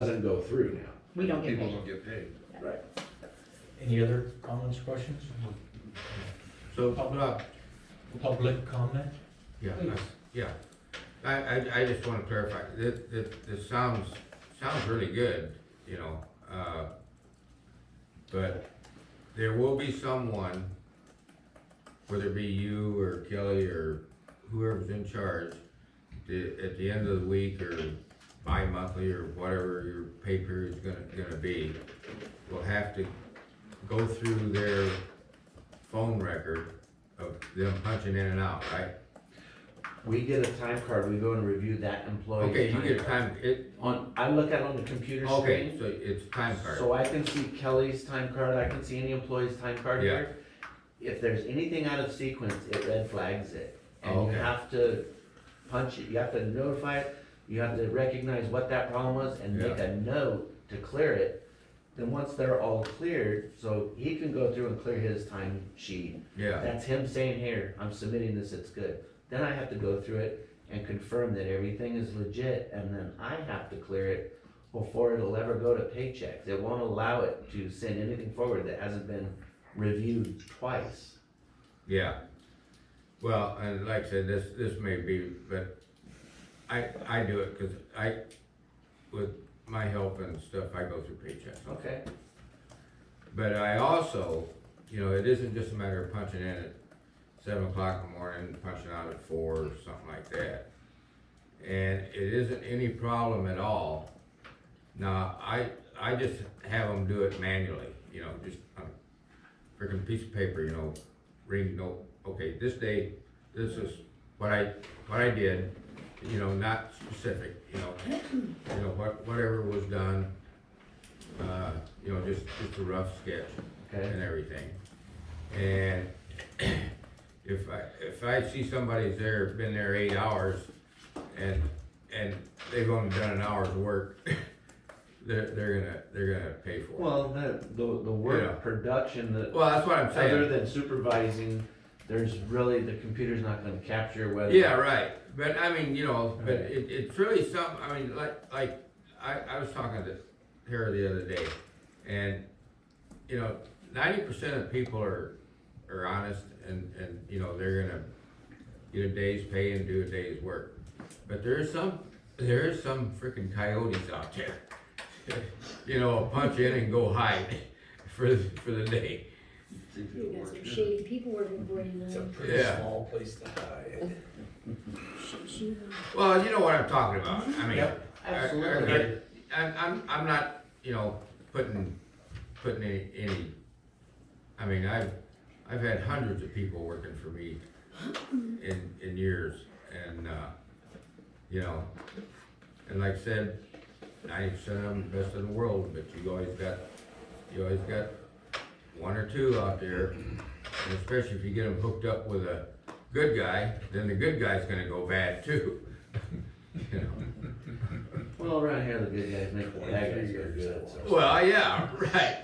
doesn't go through now. We don't get People paid. don't get paid. Right. Any other comments, questions? So, Public comment? yeah, yeah. I just want to clarify, this sounds really good, you know, but there will be someone, whether it be you or Kelly or whoever's in charge, at the end of the week or bi-monthly or whatever your pay period is gonna be, will have to go through their phone record of them punching in and out, right? We get a time card, we go and review that employee's Okay, you time get card. I look at it on the computer Okay, screen, so it's time card. so I can see Kelly's time card, I can see any employee's time card Yeah. here. If there's anything out of sequence, it red flags it, and you Okay. have to punch it, you have to notify it, you have to recognize what that problem was and make Yeah. a note to clear it. Then once they're all cleared, so he can go through and clear his time sheet. Yeah, That's him saying, here, I'm submitting this, it's good. Then I have to go through it and confirm that everything is legit, and then I have to clear it before it'll ever go to paychecks. It won't allow it to send anything forward that hasn't been reviewed twice. yeah. Well, and like I said, this may be, but I do it, cause with my help and stuff, I go through paychecks. Okay. But I also, you know, it isn't just a matter of punching in at 7 o'clock in the morning, punching out at 4 or something like that. And it isn't any problem at all. Now, I just have them do it manually, you know, just on a freaking piece of paper, you know, reading, no, okay, this day, this is what I did, you know, not specific, you know, whatever was done, you know, just a rough sketch Okay. and everything. And if I see somebody's been there 8 hours and they've only done an hour's work, they're gonna pay for it. Well, the work Yeah. production, Well, that's what I'm other saying. than supervising, there's really, the computer's not gonna capture whether. Yeah, right. But I mean, you know, but it's really something, I mean, like, I was talking to her the other day, and, you know, 90% of people are honest, and, you know, they're gonna get a day's pay and do a day's work. But there is some freaking coyotes out there, you know, punch in and go hide for the day. You got some shady people working for you It's a now. pretty Yeah. small place to hide. Well, you know what I'm talking about. I mean, Yep. Absolutely. I'm not, you know, putting any. I mean, I've had hundreds of people working for me in years, and you know, and like I said, 90% of them best in the world, but you always got one or two out there, and especially if you get them hooked up with a good guy, then the good guy's gonna go bad too. You know. Well, around here, the good guys make the bad guys go good, so. Well, yeah, right.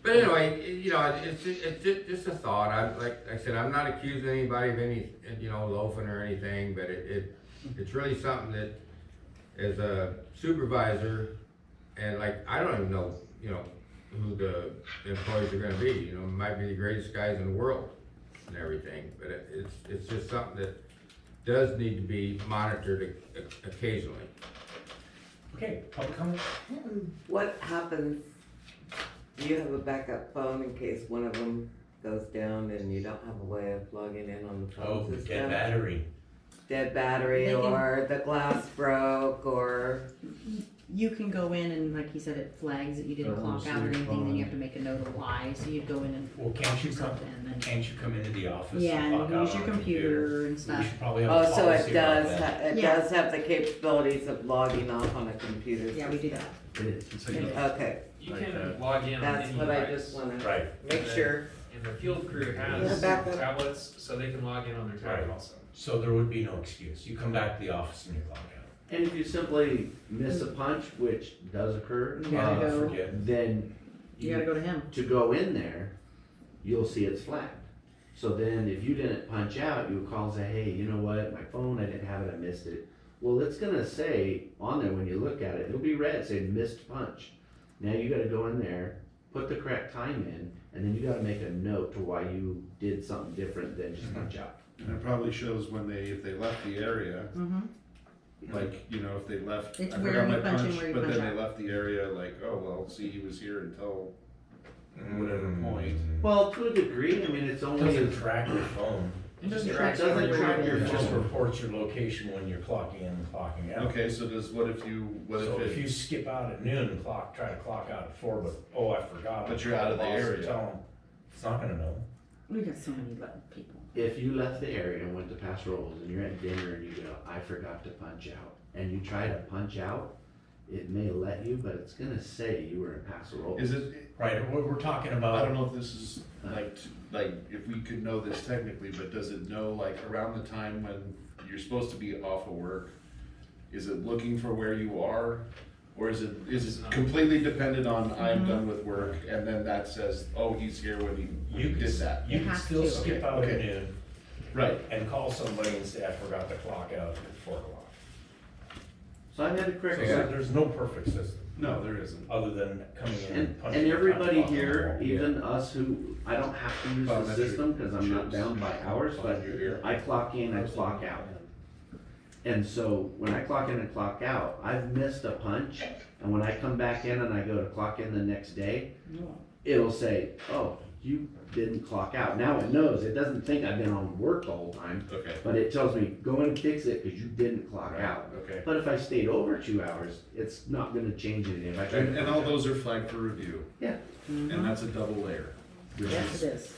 But anyway, you know, it's just a thought. Like I said, I'm not accusing anybody of any, you know, loafing or anything, but it's really something that, as a supervisor, and like, I don't even know, you know, who the employees are gonna be. You know, it might be the greatest guys in the world and everything, but it's just something that does need to be monitored occasionally. Okay, public comment? What happens, do you have a backup phone in case one of them goes down and you don't have a way of logging in on the phone Oh, system? dead battery. Dead battery, They can- or the glass broke, or, You can go in and, like he said, it flags that you didn't Phone, clock out or sleep anything, then you phone. have to make a note of why, so you'd go in and. Well, can't you do come, something and then. can't you come into the office Yeah, and log and out use on your a computer and We stuff. should probably have oh, a so policy it about does, that. it Yeah. does have the capabilities of logging off on a computer Yeah, we do that. It is. So you, Okay, You Like can that. log in on that's any what I device. just wanna Right. make sure. And the field crew Yeah, has backup. tablets, so they can log in on their tablet Right. also. So there would be no excuse. You come back to the office and you log out. And if you simply miss a punch, which does occur, You gotta go. Forget. then You gotta go to him. to go in there, you'll see it's flagged. So then if you didn't punch out, you would call and say, hey, you know what, my phone, I didn't have it, I missed it. Well, it's gonna say on there when you look at it, it'll be red, say missed punch. Now you gotta go in there, put the correct time in, and then you gotta make a note to why you did something different than just punch out. And it probably shows when if they left the area, like, you know, if they left, I It's where forgot you my punch in, punch, where you but punch then they out. left the area like, oh, well, see, he was here until whatever point. Well, to a degree, I mean, it's It only, doesn't track your phone. It doesn't It track doesn't track your It just phone. reports your location when you're clocking in and clocking out. Okay, so what So if if you skip out at noon and try to clock out at 4, but, oh, I forgot. But you're out of the Boss will area. Tell him, it's not gonna know. We got so many people. if you left the area and went to pass rolls and you're at dinner and you go, I forgot to punch out, and you try to punch out, it may let you, but it's gonna say you were in pass rolls. is it, Right, we're talking I about, don't know if this is like if we could know this technically, but does it know like around the time when you're supposed to be off of work? Is it looking for where you are? Or is it completely dependent on I'm done with work and then that says, oh, he's here when he did that? you You can have still to. skip out at Okay. noon Right, and call somebody and say, I forgot to clock out at 4 o'clock. So I had to So correct Yeah. there's no perfect system, no, there isn't. other than coming in And, and punching. and your everybody time clock on the here, wall. even us who, I don't have to use the Biometric system, cause I'm not chips. bound by hours, but You're here. I clock in, I clock out. And so when I clock in and clock out, I've missed a punch, and when I come back in and I go to clock in the next day, it'll say, oh, you didn't clock out. Now it knows, it doesn't think I've been on work the whole time, Okay, but it tells me, go and fix it, cause you didn't clock out. okay. But if I stayed over 2 hours, it's not gonna change anything. If I tried to And punch all out. those are flagged for review, and that's a double layer. which Yes, is it is.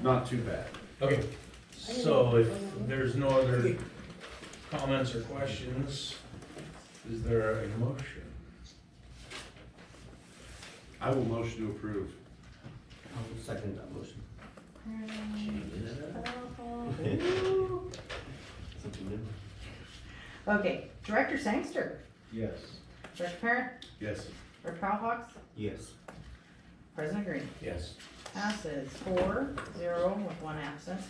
Not too bad. Okay, so if there's no other comments or questions, is there a motion? I will motion to approve. I'll second that motion. Changing it up. Something new. Okay, Director Sangster, Yes. Director Parent, Yes. Director Hawks, Yes. President Green. Yes. Passes 4-0 with one absent.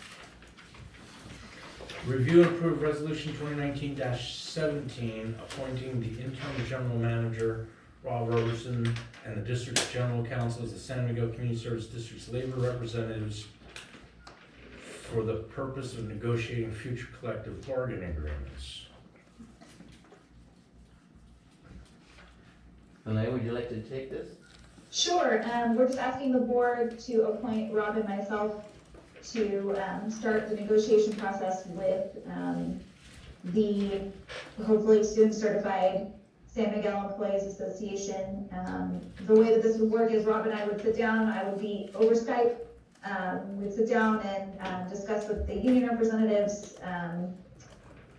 Review and approve resolution 2019-17, appointing the interim general manager, Rob Robertson, and the district's general counsel as the San Miguel Community Service District's labor representatives for the purpose of negotiating future collective bargaining agreements. Elaine, would you like to take this? Sure, we're just asking the board to appoint Rob and myself to start the negotiation process with the hopefully soon certified San Miguel Employees Association. The way that this would work is Rob and I would sit down, I would be over Skype. We'd sit down and discuss with the union representatives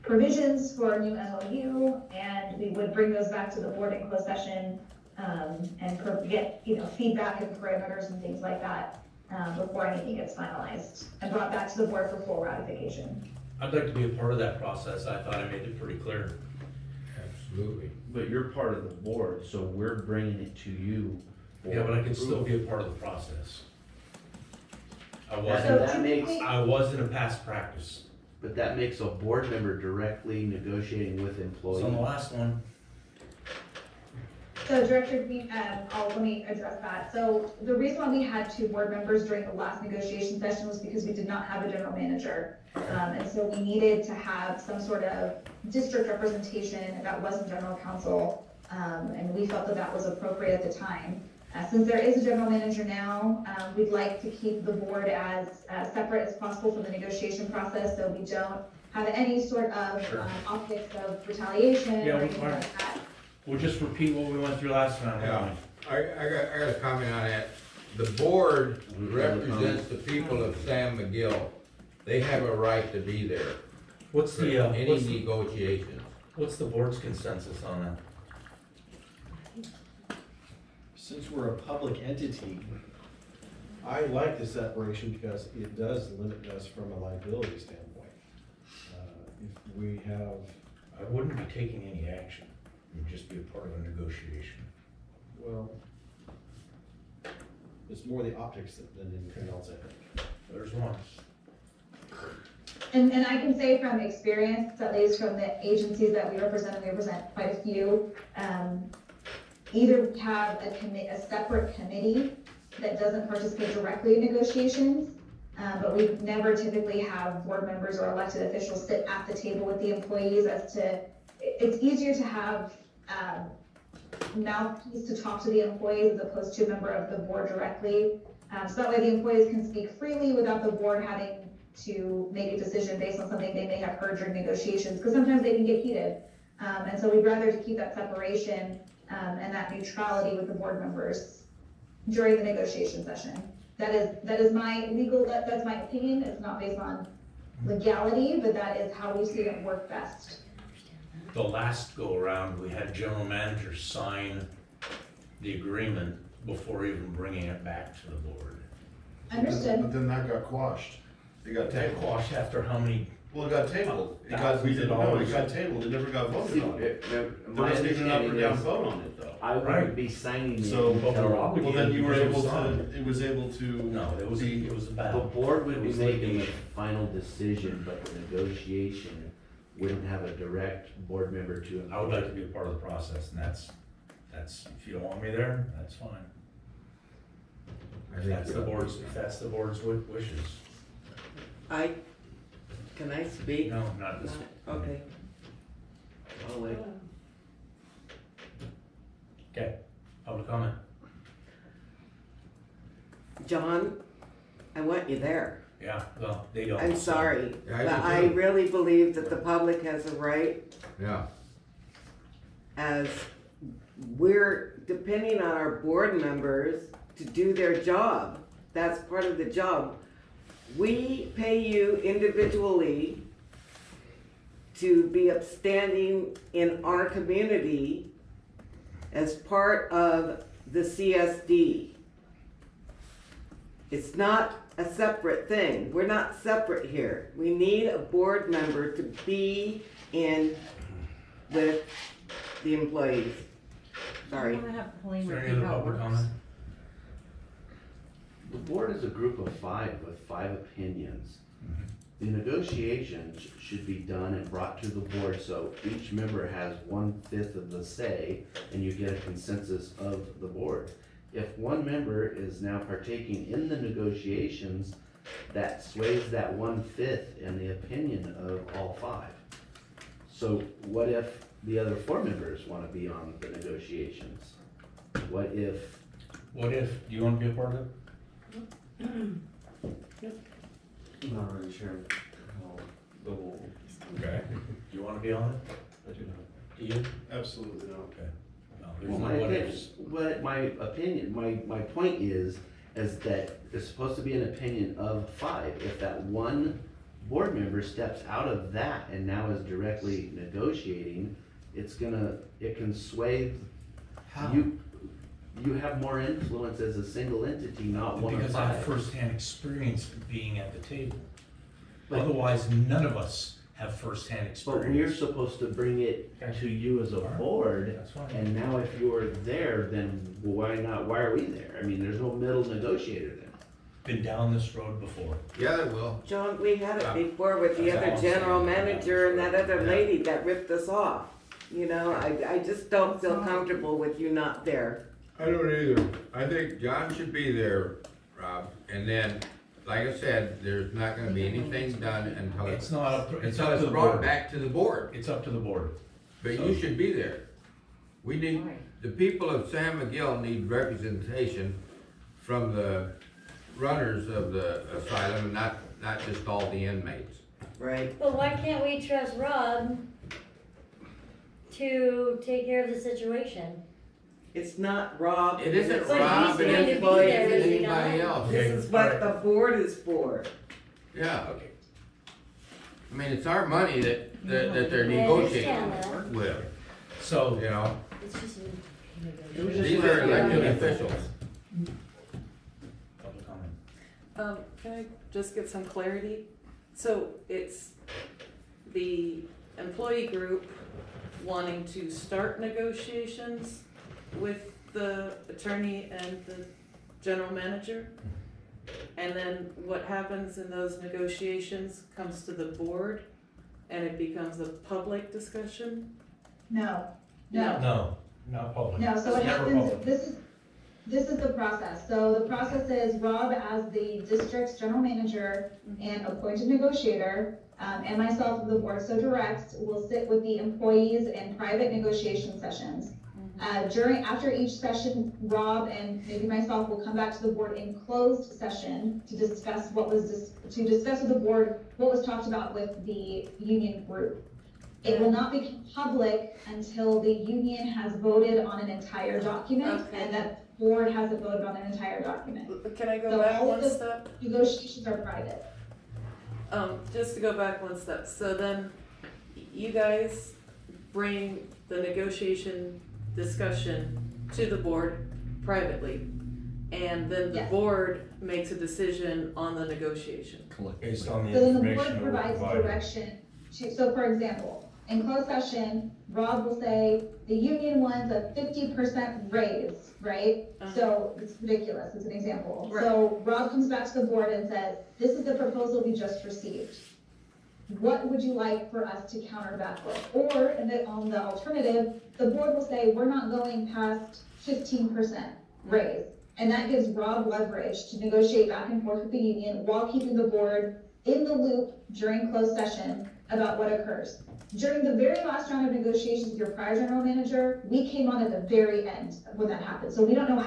provisions for a new MOU, and we would bring those back to the board in closed session and get, feedback and parameters and things like that before anything gets finalized and brought back to the board for full ratification. I'd like to be a part of that process. I thought I made it pretty clear. Absolutely. But you're part of the board, so we're bringing it to you. for Yeah, but I can still approval. be a part of the process. I And wasn't, that makes, I was in a past practice. but that makes a board member directly negotiating with So on the employees. last one, So Director, let me address that. So the reason why we had 2 board members during the last negotiation session was because we did not have a general manager. And so we needed to have some sort of district representation that wasn't general counsel. And we felt that that was appropriate at the time. Since there is a general manager now, we'd like to keep the board as separate as possible from the negotiation process, so we don't have any sort of Sure. optics of retaliation Yeah, or we- anything like that. we'll just repeat what we went through last time. Yeah. I got a comment on that. The board represents the people of San Miguel. They have a right to be there What's for the, any negotiations. what's the board's consensus on that? Since we're a public entity, I like the separation because it does limit us from a liability standpoint. If we have, I wouldn't be taking any action. You'd just be a part of a negotiation. well, it's more the optics than anything else, I think. There's one. And I can say from experience, at least from the agencies that we represent quite a few, either have a separate committee that doesn't participate directly in negotiations, but we never typically have board members or elected officials sit at the table with the employees it's easier to have, mouthpiece to talk to the employees as opposed to a member of the board directly. So that way the employees can speak freely without the board having to make a decision based on something they may have heard during negotiations, because sometimes they can get heated. And so we'd rather to keep that separation, and that neutrality with the board members during the negotiation session. That is my that's my opinion. It's not based on legality, but that is how we see it work best. The last go around, we had general manager sign the agreement before even bringing it back to the board. Understood. But then that got quashed. It got That tabled. quashed after how many? Well, it got tabled. We Thousands didn't of know, it dollars. got tabled, it never got See, voted on. There my wasn't even an up or understanding down is, vote on it though. I Right. wouldn't be signing it So, But we're until obligated. well, then you were because it able was signed. to, it was able to. No, it was a the battle. board would It be was making the litigation. final decision, but the negotiation wouldn't have a direct board member to. I would like to be a part of the process, and that's, if you don't want me there, that's fine. I If think that's the board's wishes. Can I speak? No, not this. Okay. I'll wait. Okay, public comment. John, I want you there. Yeah, well, they don't. I'm sorry, Yeah, I but do I too. really believe that the public has a right, Yeah, as we're depending on our board members to do their job. That's part of the job. We pay you individually to be upstanding in our community as part of the CSD. It's not a separate thing. We're not separate here. We need a board member to be in with the employees. Sorry. I wanna have Pauline Is there any repeat other how it public works. comment? The board is a group of 5 with 5 opinions. The negotiations should be done and brought to the board, so each member has 1/5 of the say, and you get a consensus of the board. If one member is now partaking in the negotiations, that sways that 1/5 in the opinion of all 5. So what if the other 4 members wanna be on the negotiations? What if, Do you want to be a part of it? I'm not really sure how the whole, Okay. Do you want to be on it? I do not. Do you? Absolutely not. Okay. No, there's well, no my what opinion, ifs. what my opinion, my point is that it's supposed to be an opinion of 5. If that one board member steps out of that and now is directly negotiating, it can sway. How? You have more influence as a single entity, not one of Because I have 5. firsthand experience being at the table. But- Otherwise, none of us have firsthand But we're experience. supposed to bring it Okay. to you as a board, That's fine. and now if you're there, then why not, why are we there? I mean, there's no middle negotiator then. Been down this road before. yeah, they will. John, we had it before with the That's other all I'm general saying. manager and that other Yeah. lady that ripped us off. You know, I just don't feel comfortable with you not there. I don't either. I think John should be there, Rob, and then, like I said, there's not gonna be anything done until It's it's, not up, it's until up to it's the brought board. back to the board. It's up to the board. But you should be there. We need, Why? the people of San Miguel need representation from the runners of the asylum, and not just all the inmates. Right. But why can't we trust Rob to take care of the situation? It's not Rob. It isn't it's But Rob, he's it going to isn't be there, is he anybody not? else. This Okay, is what alright. the board is for. Yeah, Okay. I mean, it's our money that they're I understand negotiating that. with, So, you know? It's just These are elected officials. public comment. Can I just get some clarity? So it's the employee group wanting to start negotiations with the attorney and the general manager? And then what happens in those negotiations comes to the board and it becomes a public discussion? No. No, not public. No, so what It's never happens, public. this is the process. So the process is Rob, as the district's general manager and appointed negotiator, and myself, the board so directs, will sit with the employees in private negotiation sessions. After each session, Rob and maybe myself will come back to the board in closed session to discuss discuss with the board what was talked about with the union group. It will not become public until the union has voted on an entire document Okay. and that board hasn't voted on an entire document. Can I go So back all of one the step? negotiations are private. Just to go back one step, so then you guys bring the negotiation discussion to the board privately, and then the Yes. board makes a decision on the negotiation. Based on the So then the information board that we're provides providing. direction so for example, in closed session, Rob will say, the union wants a 50% raise, right? So it's ridiculous, as an example. Right. So Rob comes back to the board and says, this is the proposal we just received. What would you like for us to counter back with? Or on the alternative, the board will say, we're not going past 15% raise. And that gives Rob leverage to negotiate back and forth with the union while keeping the board in the loop during closed session about what occurs. During the very last round of negotiations with your prior general manager, we came on at the very end when that happened. So we don't know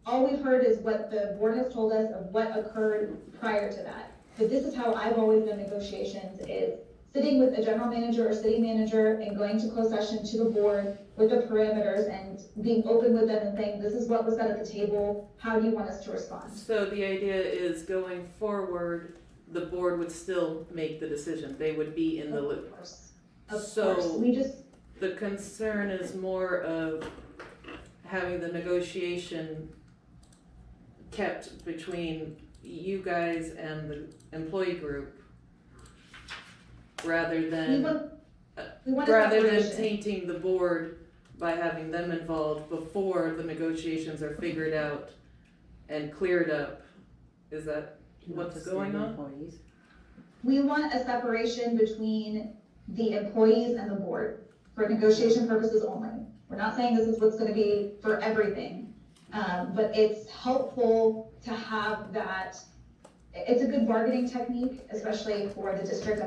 all we've heard is what the board has told us of what occurred prior to that. But this is how I've always done negotiations, is sitting with a general manager or city manager and going to closed session to the board with the parameters and being open with them and saying, this is what was said at the table, how do you want us to respond? So the idea is going forward, the board would still make the decision, they would be in the loop. Of course, So we just, the concern is more of having the negotiation kept between you guys and the employee group rather we than want a rather than separation. tainting the board by having them involved before the negotiations are figured out and cleared up. Is that what's Just going the on? employees. We want a separation between the employees and the board for negotiation purposes only. We're not saying this is what's gonna be for everything, but it's helpful to have that. It's a good bargaining technique, especially for the district.